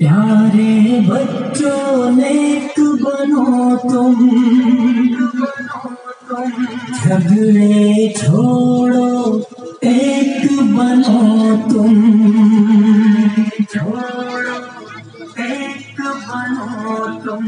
प्यारे बच्चों नेक बनो तुम, झगड़े छोड़ो एक बनो तुम, छोड़ो एक बनो तुम।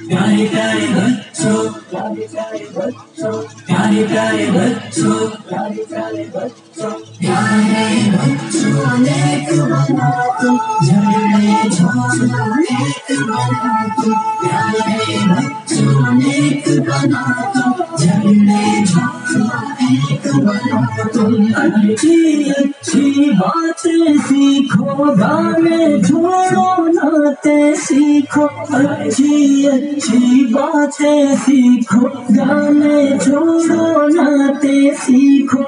प्यारे प्यारे बच्चों, प्यारे प्यारे बच्चों, प्यारे प्यारे बच्चों, प्यारे प्यारे बच्चों, प्यारे बच्चों नेक बनो तुम, झगड़े छोड़ो एक बनो तुम। प्यारे बच्चों नेक बनो तुम, झगड़े छोड़ो एक बनो तुम। अच्छी अच्छी बातें सीखो, गाने छोड़ो नाते सीखो। अच्छी अच्छी बातें सीखो, गाने छोड़ो नाते सीखो।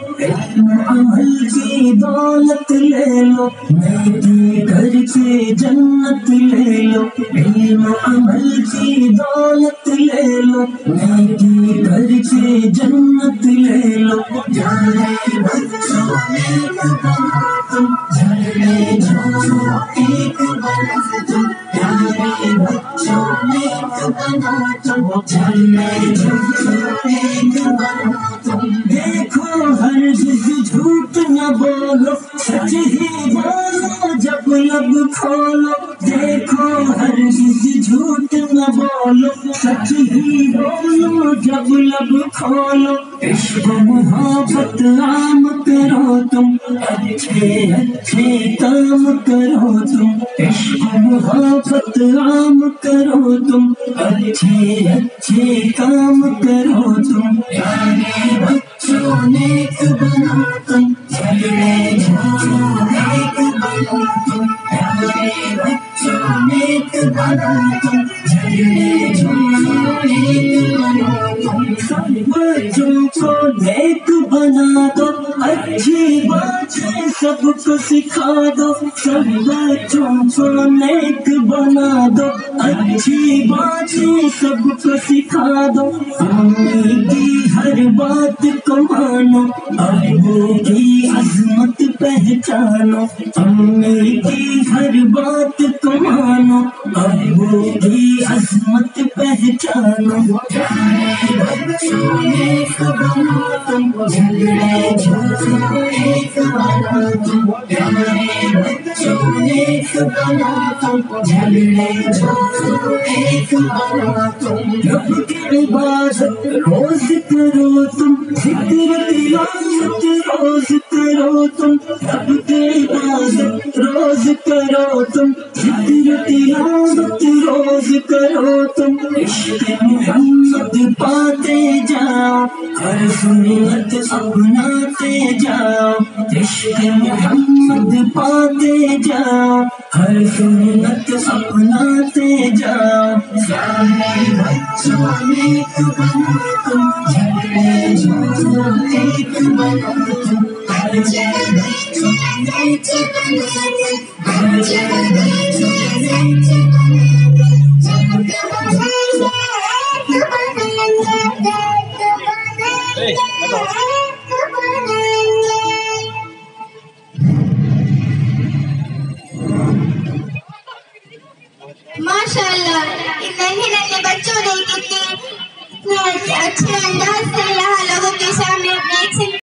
अमल की दौलत ले लो, नेकी करके जन्नत ले लो। अमल की दौलत ले लो, नेकी करके जन्नत ले लो। प्यारे बच्चों नेक बनो तुम, झगड़े छोड़ो एक बनो तुम। प्यारे बच्चों नेक बनो तुम, झगड़े छोड़ो एक बनो तुम। देखो हरगिज़ झूठ न बोलो, सच ही बोलो जब लब खोलो। देखो हरगिज़ झूठ न बोलो, सच ही बोलो जब लब खोलो। इश्क मोहब्बत आम करो तुम, अच्छे अच्छे काम करो तुम। इश्क मोहब्बत आम करो तुम, अच्छे अच्छे काम करो तुम। प्यारे बच्चों नेक बनो तुम, झगड़े छोड़ो एक बनो तुम। प्यारे बच्चों नेक बनो तुम, झगड़े छोड़ो एक बनो तुम। सब बच्चों को नेक बना दो, अच्छी बातें सबको सिखा दो। सब बच्चों को नेक बना दो, अच्छी बातें सबको सिखा दो। अम्मी की हर बात को मानो, अब्बू की अज़मत पहचानो। अम्मी की हर बात को मानो, अब्बू की अज़मत पहचानो। प्यारे बच्चों नेक बनो तुम, झगड़े छोड़ो एक बनो तुम। प्यारे बच्चों नेक बनो तुम, झगड़े छोड़ो एक बनो तुम। रब की इबादत रोज करो तुम, जिक्र तिलावत रोज करो तुम। रब की इबादत रोज करो तुम, जिक्र तिलावत रोज करो तुम। इश्क़ मोहम्मद पाते जाओ, हर सुन्नत अपनाते जाओ। इश्क़ मोहम्मद पाते जाओ, हर सुन्नत अपनाते जाओ। प्यारे बच्चों नेक बनो तुम, झगड़े छोड़ो एक बनो तुम। प्यारे बच्चों नेक बनो तुम, प्यारे बच्चों नेक बनो माशाअल्लाह, इन नन्हे बच्चों ने कितने अच्छे अंदाज से यहाँ लोगों के सामने अपने